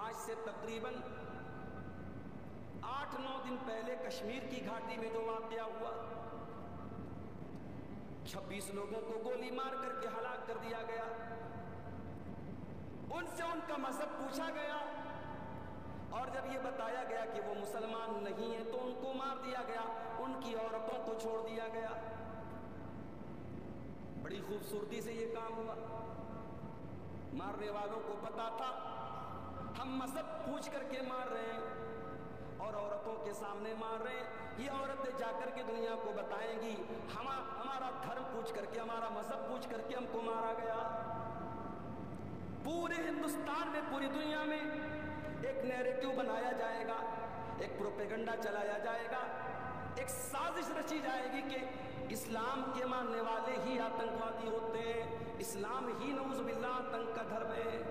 آج سے تقریباً 8-9 دن پہلے کشمیر کی گھاٹی میں جو واقعہ ہوا، 26 لوگوں کو گولی مار کر کے ہلاک کر دیا گیا، ان سے ان کا مذہب پوچھا گیا اور جب یہ بتایا گیا کہ وہ مسلمان نہیں ہیں تو ان کو مار دیا گیا، ان کی عورتوں کو چھوڑ دیا گیا۔ بڑی خوبصورتی سے یہ کام ہوا۔ مارنے والوں کو پتا تھا ہم مذہب پوچھ کر کے مار رہے ہیں اور عورتوں کے سامنے مار رہے ہیں، یہ عورتیں جا کر کے دنیا کو بتائیں گی ہمارا دھرم پوچھ کر کے، ہمارا مذہب پوچھ کر کے ہم کو مارا گیا۔ پورے ہندوستان میں، پوری دنیا میں ایک نیریٹو بنایا جائے گا، ایک پروپیگنڈا چلایا جائے گا، ایک سازش رچی جائے گی کہ اسلام کے ماننے والے ہی آتنکوادی ہوتے ہیں، اسلام ہی نعوذ باللہ آتنک کا دھرم ہے۔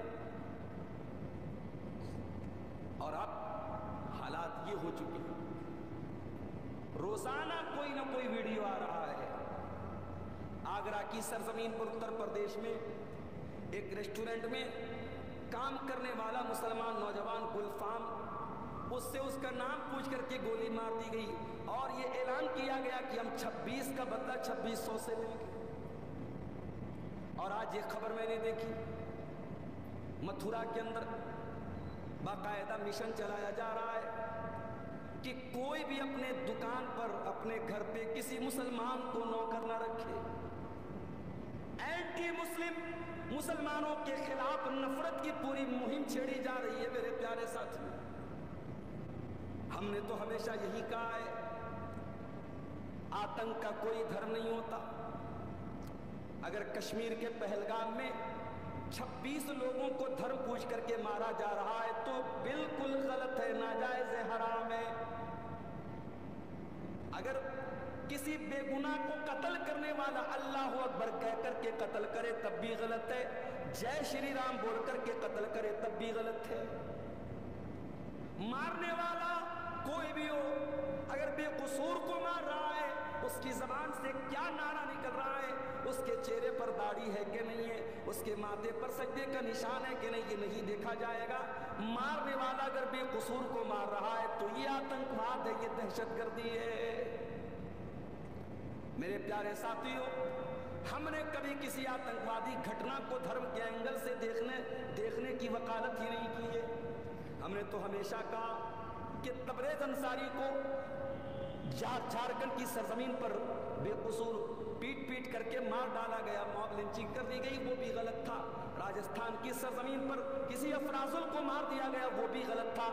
اور اب حالات یہ ہو چکے ہیں، روزانہ کوئی نہ کوئی ویڈیو آ رہا ہے۔ آگرہ کی سرزمین پر اتر پردیش میں ایک ریسٹورنٹ میں کام کرنے والا مسلمان نوجوان گلفام، اس سے اس کا نام پوچھ کر کے گولی مار دی گئی اور یہ اعلان کیا گیا کہ ہم 26 کا بدلہ 2600 سے لیں گے۔ اور آج یہ خبر میں نے دیکھی، متھرا کے اندر باقاعدہ مشن چلایا جا رہا ہے کہ کوئی بھی اپنے دکان پر، اپنے گھر پہ کسی مسلمان کو نوکر نہ رکھے۔ اینٹی مسلم، مسلمانوں کے خلاف نفرت کی پوری مہم چھیڑی جا رہی ہے میرے پیارے ساتھی۔ ہم نے تو ہمیشہ یہی کہا ہے، آتنک کا کوئی دھرم نہیں ہوتا۔ اگر کشمیر کے پہلگام میں 26 لوگوں کو دھرم پوچھ کر کے مارا جا رہا ہے تو بالکل غلط ہے، ناجائز ہے، حرام ہے۔ اگر کسی بے گناہ کو قتل کرنے والا اللہ اکبر کہہ کر کے قتل کرے تب بھی غلط ہے، جے شری رام بول کر کے قتل کرے تب بھی غلط ہے۔ مارنے والا کوئی بھی ہو، اگر بے قصور کو مار رہا ہے، اس کی زبان سے کیا نعرہ نکل رہا ہے، اس کے چہرے پر داڑھی ہے کہ نہیں ہے، اس کے ماتھے پر سجدے کا نشان ہے کہ نہیں، یہ نہیں دیکھا جائے گا۔ مارنے والا اگر بے قصور کو مار رہا ہے تو یہ آتنکواد ہے، یہ دہشت گردی ہے۔ میرے پیارے ساتھیوں، ہم نے کبھی کسی آتنکوادی گھٹنا کو دھرم کے اینگل سے دیکھنے کی وکالت ہی نہیں کی ہے۔ ہم نے تو ہمیشہ کہا کہ تبریز انصاری کو جھارکھنڈ کی سرزمین پر بے قصور پیٹ کر کے مار ڈالا گیا، موب لنچنگ کر دی گئی، وہ بھی غلط تھا۔ راجستھان کی سرزمین پر کسی افرازل کو مار دیا گیا، وہ بھی غلط تھا۔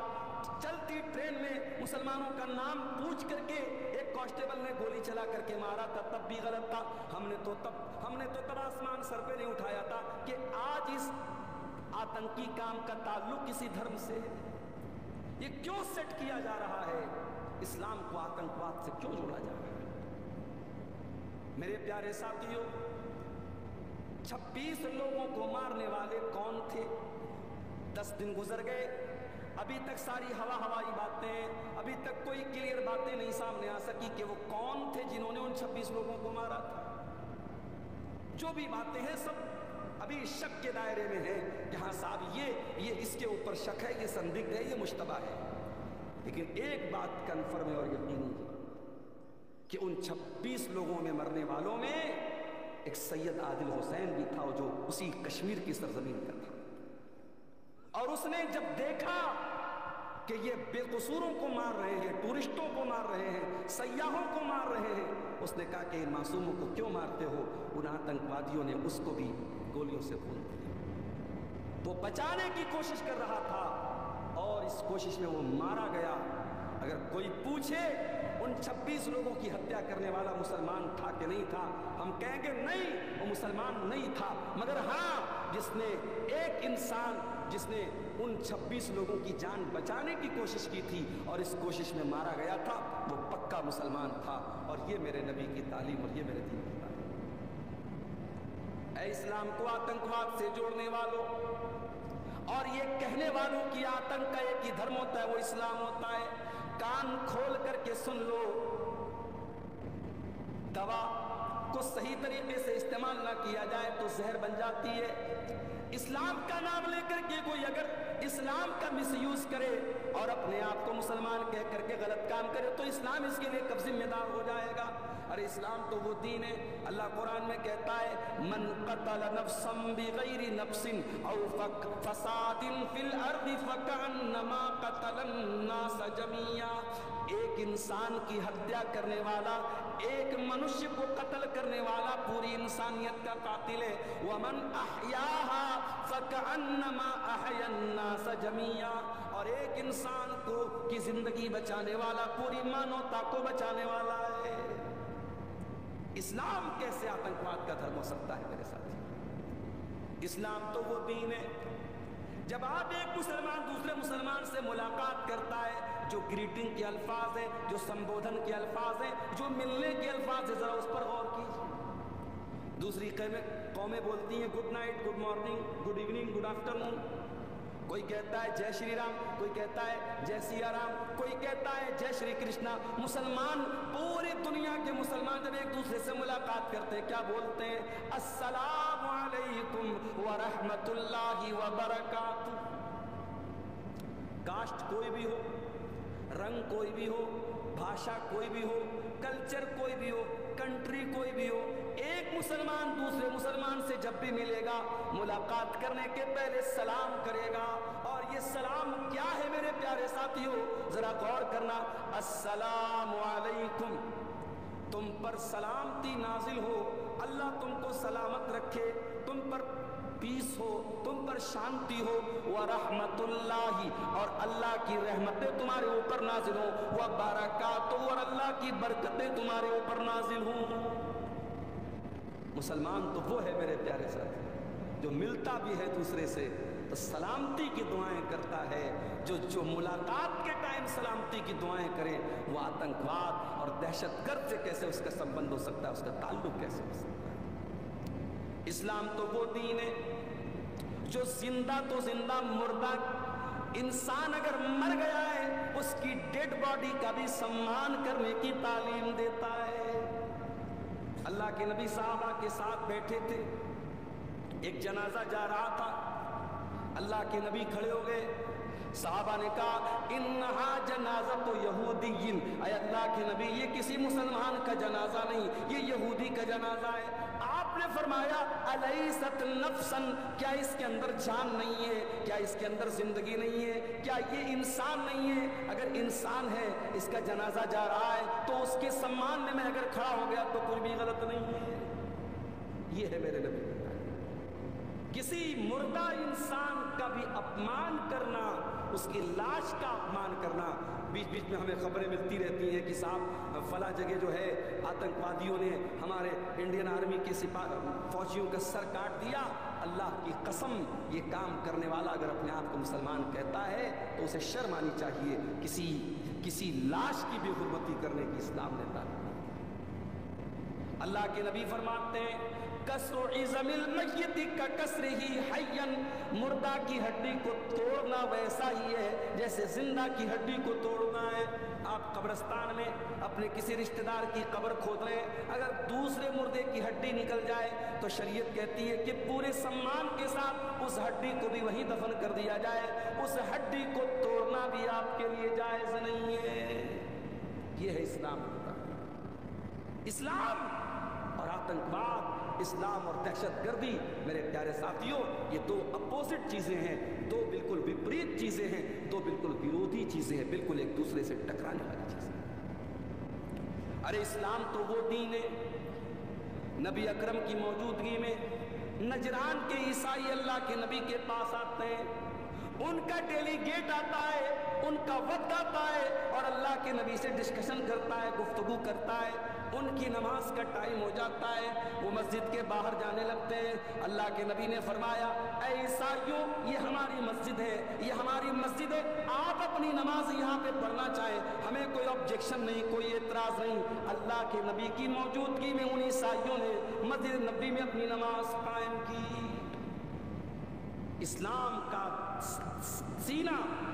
چلتی ٹرین میں مسلمانوں کا نام پوچھ کر کے ایک کانسٹیبل نے گولی چلا کر کے مارا تھا، تب بھی غلط تھا۔ ہم نے تو تب آسمان سر پہ نہیں اٹھایا تھا کہ آج اس آتنکی کام کا تعلق کسی دھرم سے ہے۔ یہ کیوں سیٹ کیا جا رہا ہے؟ اسلام کو آتنکواد سے کیوں جوڑا جا رہا ہے؟ میرے پیارے ساتھیوں، 26 لوگوں کو مارنے والے کون تھے؟ 10 دن گزر گئے، ابھی تک ساری ہوائی باتیں، ابھی تک کوئی کلیئر باتیں نہیں سامنے آ سکی کہ وہ کون تھے جنہوں نے ان 26 لوگوں کو مارا تھا۔ جو بھی باتیں ہیں سب ابھی شک کے دائرے میں ہیں کہ ہاں صاحب یہ اس کے اوپر شک ہے، یہ سندگدھ ہے، یہ مشتبہ ہے۔ لیکن ایک بات کنفرم ہے اور یقینی ہے کہ ان 26 لوگوں میں مرنے والوں میں ایک سید عادل حسین بھی تھا، جو اسی کشمیر کی سرزمین کا تھا۔ اور اس نے جب دیکھا کہ یہ بے قصوروں کو مار رہے ہیں، ٹورسٹوں کو مار رہے ہیں، سیاحوں کو مار رہے ہیں، اس نے کہا کہ ان معصوموں کو کیوں مارتے ہو؟ ان آتنکوادیوں نے اس کو بھی گولیوں سے بھون دیا۔ وہ بچانے کی کوشش کر رہا تھا اور اس کوشش میں وہ مارا گیا۔ اگر کوئی پوچھے ان 26 لوگوں کی ہتیا کرنے والا مسلمان تھا کہ نہیں تھا، ہم کہیں گے نہیں، وہ مسلمان نہیں تھا، مگر ہاں جس نے ایک انسان جس نے ان 26 لوگوں کی جان بچانے کی کوشش کی تھی اور اس کوشش میں مارا گیا تھا، وہ پکا مسلمان تھا۔ اور یہ میرے نبی کی تعلیم اور یہ میرے دین کی تعلیم۔ اے اسلام کو آتنکواد سے جوڑنے والوں اور یہ کہنے والوں کی آتنک کا ایک ہی دھرم ہوتا ہے، وہ اسلام ہوتا ہے، کان کھول کر کے سن لو۔ دوا کو صحیح طریقے سے استعمال نہ کیا جائے تو زہر بن جاتی ہے، اسلام کا نام لے کر کے کوئی اگر اسلام کا مس یوز کرے اور اپنے آپ کو مسلمان کہہ کر کے غلط کام کرے تو اسلام اس کے لیے کب ذمہ دار ہو جائے گا؟ ارے اسلام تو وہ دین ہے، اللہ قرآن میں کہتا ہے من قتل نفسا بغیر نفس او فساد فی الارض فکأنما قتل الناس جميعا، ایک انسان کی ہتیا کرنے والا، ایک منشیہ کو قتل کرنے والا پوری انسانیت کا قاتل ہے۔ ومن احیاها فکأنما احیا الناس جميعا، اور ایک انسان کو کی زندگی بچانے والا پوری مانوتا کو بچانے والا ہے۔ اسلام کیسے آتنکواد کا دھرم ہو سکتا ہے میرے ساتھ؟ اسلام تو وہ دین ہے، جب آپ ایک مسلمان دوسرے مسلمان سے ملاقات کرتا ہے، جو گریٹنگ کے الفاظ ہیں، جو سمبودھن کے الفاظ ہیں، جو ملنے کے الفاظ ہیں، ذرا اس پر غور کیجیے۔ دوسری قومیں بولتی ہیں good night, good morning, good evening, good afternoon, کوئی کہتا ہے جے شری رام، کوئی کہتا ہے جے سیا رام، کوئی کہتا ہے جے شری کرشنا۔ مسلمان، پوری دنیا کے مسلمان جب ایک دوسرے سے ملاقات کرتے ہیں کیا بولتے ہیں؟ السلام علیکم ورحمۃ اللہ وبرکاتہ۔ کاسٹ کوئی بھی ہو، رنگ کوئی بھی ہو، بھاشا کوئی بھی ہو، کلچر کوئی بھی ہو، کنٹری کوئی بھی ہو، ایک مسلمان دوسرے مسلمان سے جب بھی ملے گا ملاقات کرنے کے پہلے سلام کرے گا۔ اور یہ سلام کیا ہے میرے پیارے ساتھیوں؟ ذرا غور کرنا۔ السلام علیکم، تم پر سلامتی نازل ہو، اللہ تم کو سلامت رکھے، تم پر پیس ہو، تم پر شانتی ہو، ورحمت اللہ، اور اللہ کی رحمتیں تمہارے اوپر نازل ہوں، وبرکاتہ، اور اللہ کی برکتیں تمہارے اوپر نازل ہوں۔ مسلمان تو وہ ہے میرے پیارے ساتھی جو ملتا بھی ہے دوسرے سے تو سلامتی کی دعائیں کرتا ہے، جو ملاقات کے ٹائم سلامتی کی دعائیں کرے، وہ آتنکواد اور دہشت گرد سے کیسے اس کا سمبند ہو سکتا ہے، اس کا تعلق کیسے ہو سکتا ہے؟ اسلام تو وہ دین ہے جو زندہ تو زندہ، مردہ انسان اگر مر گیا ہے اس کی ڈیڈ باڈی کا بھی سمان کرنے کی تعلیم دیتا ہے۔ اللہ کے نبی صحابہ کے ساتھ بیٹھے تھے، ایک جنازہ جا رہا تھا، اللہ کے نبی کھڑے ہو گئے، صحابہ نے کہا انہا جنازۃ یہودی، اے اللہ کے نبی یہ کسی مسلمان کا جنازہ نہیں، یہ یہودی کا جنازہ ہے۔ آپ نے فرمایا الیست نفسا، کیا اس کے اندر جان نہیں ہے، کیا اس کے اندر زندگی نہیں ہے، کیا یہ انسان نہیں ہے؟ اگر انسان ہے، اس کا جنازہ جا رہا ہے تو اس کے سمان میں اگر کھڑا ہو گیا تو کوئی بھی غلط نہیں ہے۔ یہ ہے میرے نبی، کسی مردہ انسان کا بھی اپمان کرنا، اس کی لاش کا اپمان کرنا۔ بیچ بیچ میں ہمیں خبریں ملتی رہتی ہیں کہ صاحب فلاں جگہ جو ہے آتنکوادیوں نے ہمارے انڈین آرمی کے فوجیوں کا سر کاٹ دیا۔ اللہ کی قسم، یہ کام کرنے والا اگر اپنے آپ کو مسلمان کہتا ہے تو اسے شرم آنی چاہیے۔ کسی لاش کی بھی حرمتی کرنے کی اسلام نے تعلیم۔ اللہ کے نبی فرماتے ہیں کسر عظم المیت کا کسرہ حیا، مردہ کی ہڈی کو توڑنا ویسا ہی ہے جیسے زندہ کی ہڈی کو توڑنا ہے۔ آپ قبرستان میں اپنے کسی رشتہ دار کی قبر کھود رہے ہیں، اگر دوسرے مردے کی ہڈی نکل جائے تو شریعت کہتی ہے کہ پورے سمان کے ساتھ اس ہڈی کو بھی وہیں دفن کر دیا جائے، اس ہڈی کو توڑنا بھی آپ کے لیے جائز نہیں ہے۔ یہ ہے اسلام۔ اسلام اور آتنکواد، اسلام اور دہشت گردی، میرے پیارے ساتھیوں، یہ دو اپوزٹ چیزیں ہیں، دو بالکل وپریت چیزیں ہیں، دو بالکل ورودھی چیزیں ہیں، بالکل ایک دوسرے سے ٹکرانے والی چیزیں۔ ارے اسلام تو وہ دین ہے، نبی اکرم کی موجودگی میں نجران کے عیسائی اللہ کے نبی کے پاس آتے ہیں، ان کا ڈیلیگیٹ آتا ہے، ان کا وفد آتا ہے اور اللہ کے نبی سے ڈسکشن کرتا ہے، گفتگو کرتا ہے۔ ان کی نماز کا ٹائم ہو جاتا ہے، وہ مسجد کے باہر جانے لگتے ہیں۔ اللہ کے نبی نے فرمایا اے عیسائیوں، یہ ہماری مسجد ہے، یہ ہماری مسجد ہے، آپ اپنی نماز یہاں پہ پڑھنا چاہیں، ہمیں کوئی آبجیکشن نہیں، کوئی اعتراض نہیں۔ اللہ کے نبی کی موجودگی میں ان عیسائیوں نے مسجد نبی میں اپنی نماز قائم کی۔ اسلام کا سینہ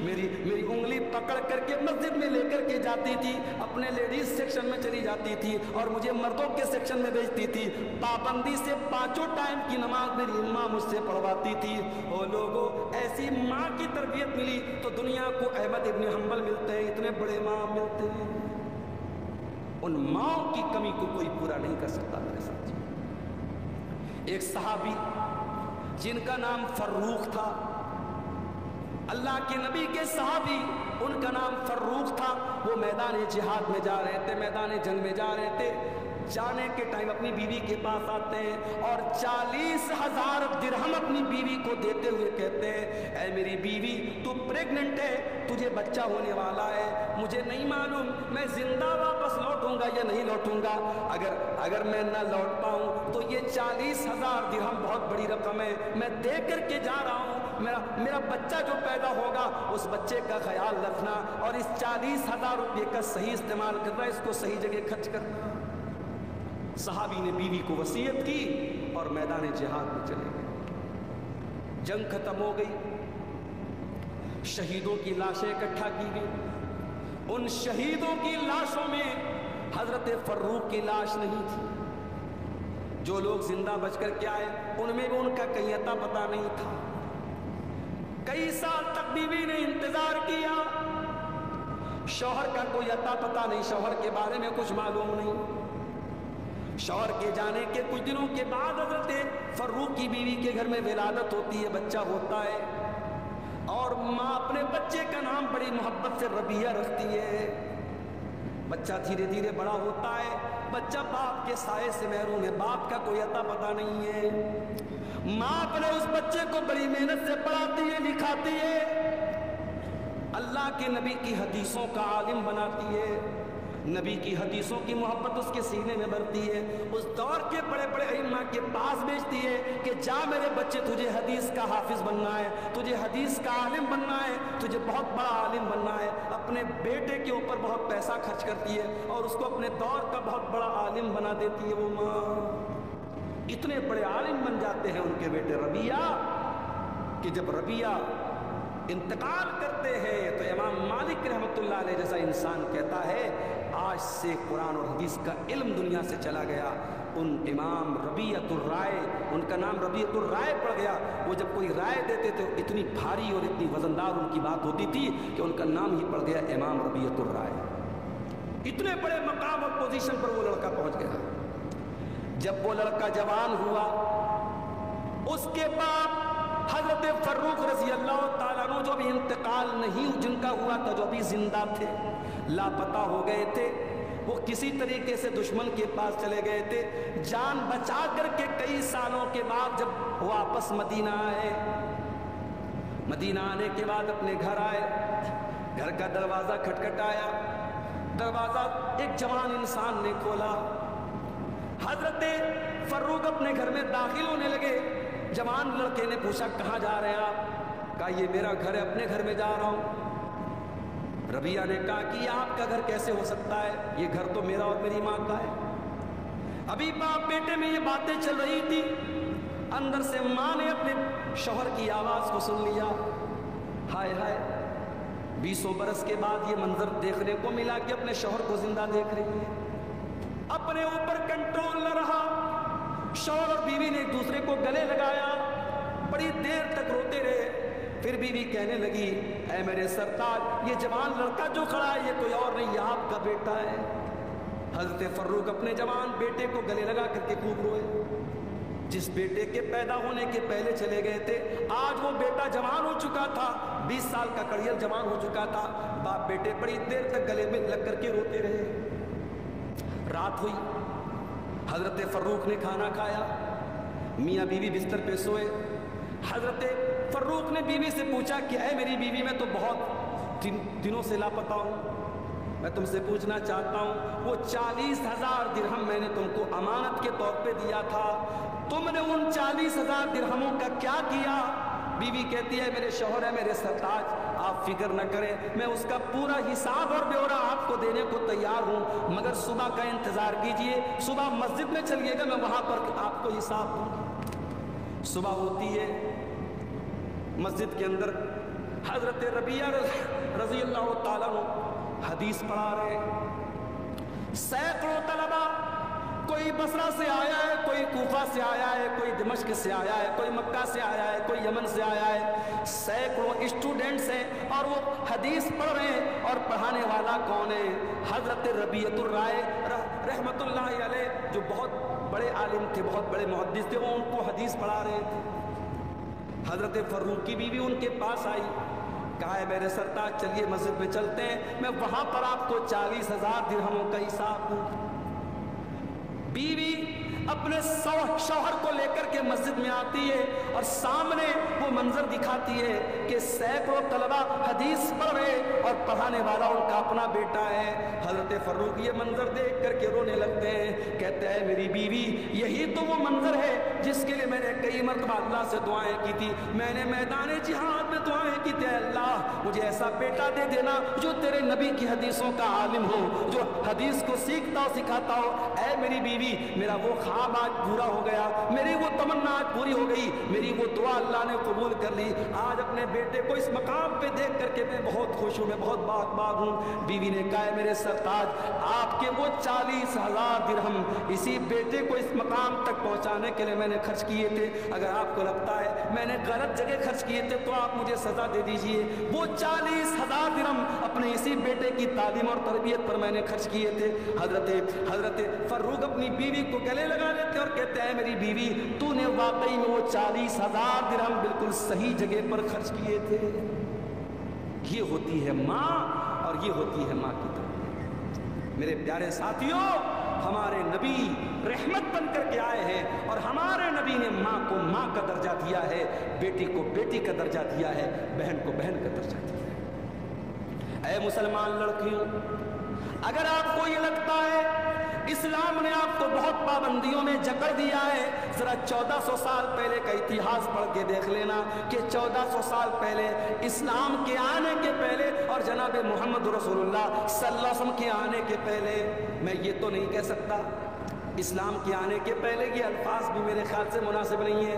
میری انگلی پکڑ کر کے مسجد میں لے کر کے جاتی تھی, اپنے لیڈیز سیکشن میں چلی جاتی تھی اور مجھے مردوں کے سیکشن میں بھیجتی تھی. پابندی سے 5 ٹائم کی نماز میری ماں مجھ سے پڑھواتی تھی. او لوگوں, ایسی ماں کی تربیت ملی تو دنیا کو احمد ابن حنبل ملتے ہیں, اتنے بڑے ماں ملتے ہیں. ان ماں کی کمی کو کوئی پورا نہیں کر سکتا میرے ساتھ. ایک صحابی جن کا نام فروخ تھا, اللہ کے نبی کے صحابی, ان کا نام فروخ تھا. وہ میدان جہاد میں جا رہے تھے, میدان جنگ میں جا رہے تھے. جانے کے ٹائم اپنی بیوی کے پاس آتے ہیں اور 40,000 درہم اپنی بیوی کو دیتے ہوئے کہتے ہیں, اے میری بیوی, تو پریگننٹ ہے, تجھے بچہ ہونے والا ہے, مجھے نہیں معلوم میں زندہ واپس لوٹوں گا یا نہیں لوٹوں گا. اگر میں نہ لوٹ پاؤں تو یہ 40,000 درہم بہت بڑی رقم ہے, میں دے کر کے جا رہا ہوں. میرا بچہ جو پیدا ہوگا اس بچے کا خیال رکھنا اور اس 40,000 روپے کا صحیح استعمال کرنا, اس کو صحیح جگہ خرچ کرنا. صحابی نے بیوی کو وصیت کی اور میدان جہاد میں چلے گئے. جنگ ختم ہو گئی, شہیدوں کی لاشیں اکٹھا کی گئی. ان شہیدوں کی لاشوں میں حضرت فروخ کی لاش نہیں تھی. جو لوگ زندہ بچ کر کے آئے ان میں بھی ان کا کہیں اتا پتا نہیں تھا. کئی سال تک بیوی نے انتظار کیا, شوہر کا کوئی اتا پتا نہیں, شوہر کے بارے میں کچھ معلوم نہیں. شوہر کے جانے کے کچھ دنوں کے بعد حضرت فروخ کی بیوی کے گھر میں ولادت ہوتی ہے, بچہ ہوتا ہے اور ماں اپنے بچے کا نام بڑی محبت سے ربیہ رکھتی ہے. بچہ دھیرے دھیرے بڑا ہوتا ہے, بچہ باپ کے سائے سے محروم ہے, باپ کا کوئی اتا پتا نہیں ہے. ماں اپنے اس بچے کو بڑی محنت سے پڑھاتی ہے, لکھاتی ہے, اللہ کے نبی کی حدیثوں کا عالم بناتی ہے, نبی کی حدیثوں کی محبت اس کے سینے میں بھرتی ہے. اس دور کے بڑے بڑے ائمہ کے پاس بھیجتی ہے کہ جا میرے بچے, تجھے حدیث کا حافظ بننا ہے, تجھے حدیث کا عالم بننا ہے, تجھے بہت بڑا عالم بننا ہے. اپنے بیٹے کے اوپر بہت پیسہ خرچ کرتی ہے اور اس کو اپنے دور کا بہت بڑا عالم بنا دیتی ہے. وہ ماں اتنے بڑے عالم بن جاتے ہیں ان کے بیٹے ربیہ کہ جب ربیہ انتقال کرتے ہیں تو امام مالک رحمۃ اللہ علیہ جیسا انسان کہتا ہے, آج سے قرآن اور حدیث کا علم دنیا سے چلا گیا. ان امام ربیعۃ الرائے, ان کا نام ربیعۃ الرائے پڑ گیا. وہ جب کوئی رائے دیتے تھے اتنی بھاری اور اتنی وزندار ان کی بات ہوتی تھی کہ ان کا نام ہی پڑ گیا امام ربیعۃ الرائے. اتنے بڑے مقام اور پوزیشن پر وہ لڑکا پہنچ گیا. جب وہ لڑکا جوان ہوا, اس کے بعد حضرت فروخ رضی اللہ تعالیٰ عنہ جو بھی انتقال نہیں جن کا ہوا تھا, جو بھی زندہ تھے, لاپتہ ہو گئے تھے, وہ کسی طریقے سے دشمن کے پاس چلے گئے تھے. جان بچا کر کے کئی سالوں کے بعد جب واپس مدینہ آئے, مدینہ آنے کے بعد اپنے گھر آئے, گھر کا دروازہ کھٹکھٹایا, دروازہ ایک جوان انسان نے کھولا. حضرت فروخ اپنے گھر میں داخل ہونے لگے. جوان لڑکے نے پوچھا, کہاں جا رہے ہیں آپ؟ کہا, یہ میرا گھر ہے, اپنے گھر میں جا رہا ہوں. ربیہ نے کہا کہ یہ آپ کا گھر کیسے ہو سکتا ہے, یہ گھر تو میرا اور میری ماں کا ہے. ابھی باپ بیٹے میں یہ باتیں چل رہی تھی, اندر سے ماں نے اپنے شوہر کی آواز کو سن لیا. ہائے ہائے, 20 برس کے بعد یہ منظر دیکھنے کو ملا کہ اپنے شوہر کو زندہ دیکھ رہی ہے. اپنے اوپر کنٹرول نہ رہا, شوہر اور بیوی نے ایک دوسرے کو گلے لگایا, بڑی دیر تک روتے رہے. پھر بیوی کہنے لگی, اے میرے سرتاج, یہ جوان لڑکا جو کھڑا ہے یہ کوئی اور نہیں, یہ آپ کا بیٹا ہے. حضرت فروخ اپنے جوان بیٹے کو گلے لگا کر کے خوب روئے. جس بیٹے کے پیدا ہونے کے پہلے چلے گئے تھے, آج وہ بیٹا جوان ہو چکا تھا, 20 سال کا کڑیل جوان ہو چکا تھا. باپ بیٹے بڑی دیر تک گلے میں لگ کر کے روتے رہے. رات ہوئی, حضرت فروخ نے کھانا کھایا, میاں بیوی بستر پہ سوئے. حضرت فروخ نے بیوی سے پوچھا کہ اے میری بیوی, میں تو بہت دنوں سے لاپتہ ہوں, میں تم سے پوچھنا چاہتا ہوں, وہ 40,000 درہم میں نے تم کو امانت کے طور پہ دیا تھا, تم نے ان 40,000 درہموں کا کیا کیا؟ بیوی کہتی ہے, میرے شوہر ہے, میرے سرتاج, آپ فکر نہ کریں, میں اس کا پورا حساب اور بیورہ آپ کو دینے کو تیار ہوں, مگر صبح کا انتظار کیجئے, صبح مسجد میں چلیے گا, میں وہاں پر آپ کو حساب دوں. صبح ہوتی ہے, مسجد کے اندر حضرت ربیہ رضی اللہ تعالیٰ حدیث پڑھا رہے، سینکڑوں طلبہ، کوئی بصرہ سے آیا ہے، کوئی کوفہ سے آیا ہے، کوئی دمشق سے آیا ہے، کوئی مکہ سے آیا ہے، کوئی یمن سے آیا ہے، سینکڑوں اسٹوڈنٹس ہیں اور وہ حدیث پڑھ رہے ہیں، اور پڑھانے والا کون ہے؟ حضرت ربیعۃ الرائے رحمت اللہ علیہ، جو بہت بڑے عالم تھے، بہت بڑے محدث تھے، وہ ان کو حدیث پڑھا رہے تھے۔ حضرت فاروق کی بیوی ان کے پاس آئی، کہا ہے میرے سرتاج چلیے مسجد میں چلتے ہیں، میں وہاں پر آپ کو 40,000 درہموں کا حساب دوں۔ بیوی اپنے شوہر کو لے کر کے مسجد میں آتی ہے اور سامنے وہ منظر دکھاتی ہے کہ سینکڑوں طلبہ حدیث پڑھ رہے اور پڑھانے والا ان کا اپنا بیٹا ہے۔ حضرت فاروق یہ منظر دیکھ کر کے رونے لگتے ہیں، کہتے ہیں میری بیوی یہی تو وہ منظر ہے جس کے لیے میں نے کئی مرتبہ اللہ سے دعائیں کی تھی، میں نے میدان جہاد میں دعائیں کی تھی، اللہ مجھے ایسا بیٹا دے دینا جو تیرے نبی کی حدیثوں کا عالم ہو، جو حدیث کو سیکھتا ہو سکھاتا ہو۔ اے میری بیوی، میرا وہ خواب آج پورا ہو گیا، میری وہ تمنا آج پوری ہو گئی، میری وہ دعا اللہ نے قبول کر لی، آج اپنے بیٹے کو اس مقام پہ دیکھ کر کے میں بہت خوش ہوں، میں بہت باغ ہوں۔ بیوی نے کہا ہے میرے سرتاج، آپ کے وہ 40,000 درہم اسی بیٹے کو اس مقام تک پہنچانے کے لیے میں نے خرچ کیے تھے، اگر آپ کو لگتا ہے میں نے غلط جگہ خرچ کیے تھے تو آپ مجھے سزا دے دیجئے۔ وہ 40,000 درہم اپنے اسی بیٹے کی تعلیم اور تربیت پر میں نے خرچ کیے تھے۔ حضرت فاروق اپنی بیوی کو گلے لگا لیتے اور کہتے ہیں میری بیوی، تو نے واقعی میں وہ 40,000 درہم بالکل صحیح جگہ پر خرچ کیے تھے۔ یہ ہوتی ہے ماں اور یہ ہوتی ہے ماں کی تربیت۔ میرے پیارے ساتھیوں، ہمارے نبی رحمت بن کر کے آئے ہیں اور ہمارے نبی نے ماں کو ماں کا درجہ دیا ہے، بیٹی کو بیٹی کا درجہ دیا ہے، بہن کو بہن کا درجہ دیا ہے۔ اے مسلمان لڑکیوں، اگر آپ کو یہ لگتا ہے اسلام نے آپ کو بہت پابندیوں میں جکڑ دیا ہے، ذرا 1400 سال پہلے کا اتہاس پڑھ کے دیکھ لینا کہ 1400 سال پہلے اسلام کے آنے کے پہلے اور جناب محمد رسول اللہ صلی اللہ علیہ وسلم کے آنے کے پہلے، میں یہ تو نہیں کہہ سکتا اسلام کے آنے کے پہلے، یہ الفاظ بھی میرے خیال سے مناسب نہیں ہے،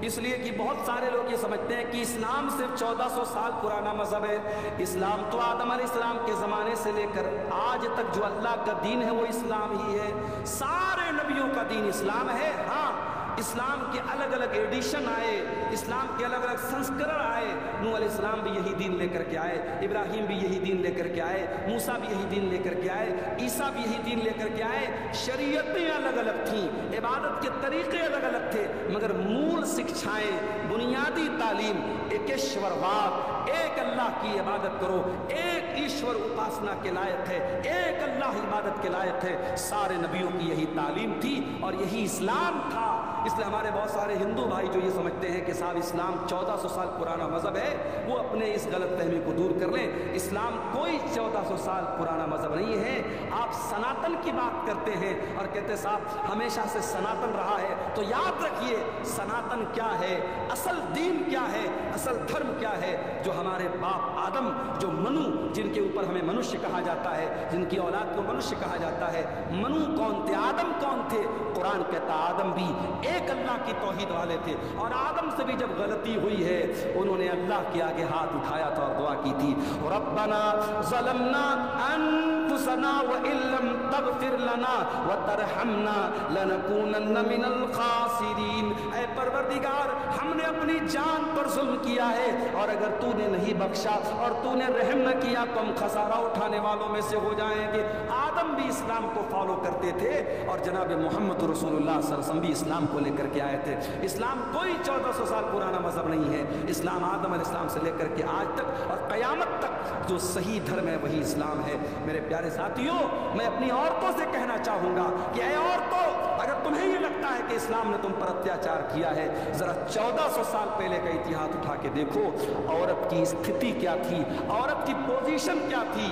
اس لیے کہ بہت سارے لوگ یہ سمجھتے ہیں کہ اسلام صرف 1400 سال پرانا مذہب ہے۔ اسلام تو آدم علیہ السلام کے زمانے سے لے کر آج تک جو اللہ کا دین ہے وہ اسلام ہی ہے، سارے نبیوں کا دین اسلام ہے۔ ہاں، اسلام کے الگ الگ ایڈیشن آئے، اسلام کے الگ الگ سنسکرن آئے، نوح علیہ السلام بھی یہی دین لے کر کے آئے، ابراہیم بھی یہی دین لے کر کے آئے، موسیٰ بھی یہی دین لے کر کے آئے، عیسیٰ بھی یہی دین لے کر کے آئے، شریعتیں الگ الگ تھیں، عبادت کے طریقے الگ الگ تھے، مگر مول شکشائیں، بنیادی تعلیم ایکیشور واد، ایک اللہ کی عبادت کرو، ایک ایشور اپاسنا کے لائق ہے، ایک اللہ عبادت کے لائق ہے، سارے نبیوں کی یہی تعلیم تھی اور یہی اسلام تھا۔ اس لیے ہمارے بہت سارے ہندو بھائی جو یہ سمجھتے ہیں کہ صاحب اسلام 1400 سال پرانا مذہب ہے، وہ اپنے اس غلط فہمی کو دور کر لیں، اسلام کوئی 1400 سال پرانا مذہب نہیں ہے۔ آپ سناتن کی بات کرتے ہیں اور کہتے ہیں صاحب ہمیشہ سے سناتن رہا ہے، تو یاد رکھیے سناتن کیا ہے، اصل دین کیا ہے، اصل دھرم کیا ہے، جو ہمارے باپ آدم، جو منو، جن کے اوپر ہمیں منشیہ کہا جاتا ہے، جن کی اولاد کو منشیہ کہا جاتا ہے، منو کون تھے، آدم کون تھے؟ قرآن کہتا آدم بھی ایک اللہ کی توحید والے تھے، اور آدم سے بھی جب غلطی ہوئی ہے انہوں نے اللہ کے آگے ہاتھ اٹھایا تھا اور دعا کی تھی، ربنا ظلمنا انفسنا وان لم تغفر لنا وترحمنا لنکونن من الخاسرین، اے پروردگار ہم نے اپنی جان پر ظلم کیا ہے اور اگر تو نے نہیں بخشا اور تو نے رحم نہ کیا تو ہم خسارہ اٹھانے والوں میں سے ہو جائیں گے۔ آدم بھی اسلام کو فالو کرتے تھے اور جناب محمد رسول اللہ صلی اللہ علیہ وسلم بھی اسلام کو لے کر کے آئے تھے۔ اسلام کوئی 1400 سال پرانا مذہب نہیں ہے، اسلام آدم علیہ السلام سے لے کر کے آج تک اور قیامت تک جو صحیح دھرم ہے وہی اسلام ہے۔ میرے پیارے ساتھیوں، میں اپنی عورتوں سے کہنا چاہوں گا کہ اے عورتوں، اگر تمہیں یہ لگتا ہے کہ اسلام نے تم پر اتیاچار کیا ہے، ذرا 1400 سال پہلے کا اتحاد اٹھا کے دیکھو، عورت کی استھتی کیا تھی، عورت کی پوزیشن کیا تھی۔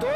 2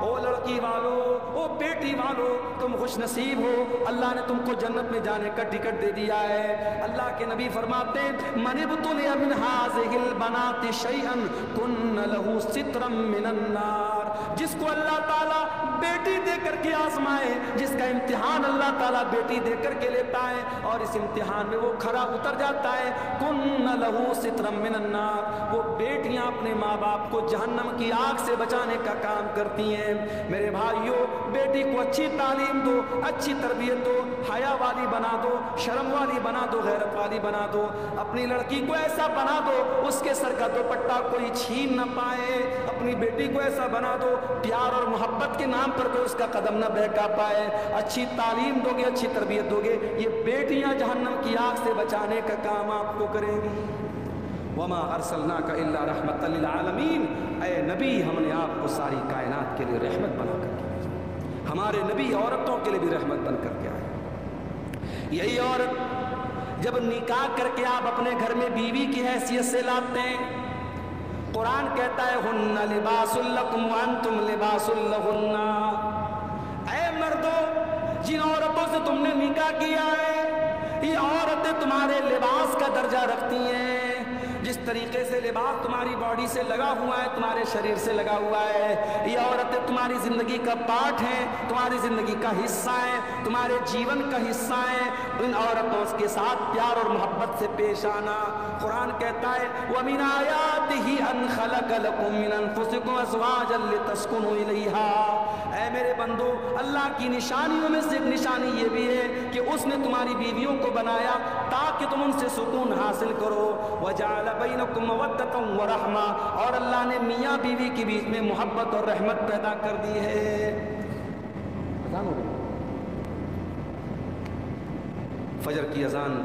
او لڑکی والو، او بیٹی والو، تم خوش نصیب ہو، اللہ نے تم کو جنت میں جانے کا ٹکٹ دے دیا ہے۔ اللہ کے نبی فرماتے ہیں من ابتلي من هذه البنات شيئا كن له سترا من النار، جس کو اللہ تعالیٰ بیٹی دے کر کے آزمائے، جس کا امتحان اللہ تعالیٰ بیٹی دے کر کے لیتا ہے اور اس امتحان میں وہ کھرا اتر جاتا ہے، کن لہو سترا من النار، وہ بیٹیاں اپنے ماں باپ کو جہنم کی آگ سے بچانے کا کام کرتی ہیں۔ میرے بھائیوں، بیٹی کو اچھی تعلیم دو، اچھی تربیت دو، حیا والی بنا دو، شرم والی بنا دو، غیرت والی بنا دو، اپنی لڑکی کو ایسا بنا دو اس کے سر کا دوپٹہ کوئی چھین نہ پائے، اپنی بیٹی کو ایسا بنا دو پیار اور محبت کے نام پر کوئی اس کا قدم نہ بہکا پائے۔ اچھی تعلیم دو گے، اچھی تربیت دو گے، یہ بیٹیاں جہنم کی آگ سے بچانے کا کام آپ کو کریں گی۔ وما ارسلناک الا رحمۃ للعالمین، اے نبی ہم نے آپ کو ساری کائنات کے لیے رحمت بنا کر کے، ہمارے نبی عورتوں کے لیے بھی رحمت بن کر کے آئے۔ یہی عورت جب نکاح کر کے آپ اپنے گھر میں بیوی کی حیثیت سے لاتے ہیں، قرآن کہتا ہے ہن لباس لکم وانتم لباس لہن، اے مردو جن عورتوں سے تم نے نکاح کیا ہے یہ عورتیں تمہارے لباس کا درجہ رکھتی ہیں۔ جس طریقے سے لباس تمہاری باڈی سے لگا ہوا ہے، تمہارے شریر سے لگا ہوا ہے، یہ عورتیں تمہاری زندگی کا پارٹ ہیں، تمہاری زندگی کا حصہ ہیں، تمہارے جیون کا حصہ ہیں۔ ان عورتوں کے ساتھ پیار اور محبت سے پیش آنا۔ قرآن کہتا ہے وَمِنْ آيَاتِهِ أَنْ خَلَقَ لَكُم مِّنْ أَنفُسِكُمْ أَزْوَاجًا لِتَسْكُنُوا إِلَيْهَا، اے میرے بندو اللہ کی نشانیوں میں سے ایک نشانی یہ بھی ہے کہ اس نے تمہاری بیویوں کو بنایا تاکہ تم ان سے سکون حاصل کرو۔ وَجَعَلَ بَيْنَكُمْ مَوَدَّةً وَرَحْمَةً، اور اللہ نے میاں بیوی کے بیچ میں محبت اور رحمت پیدا کر دی ہے۔ اذان ہو گئی، فجر کی اذان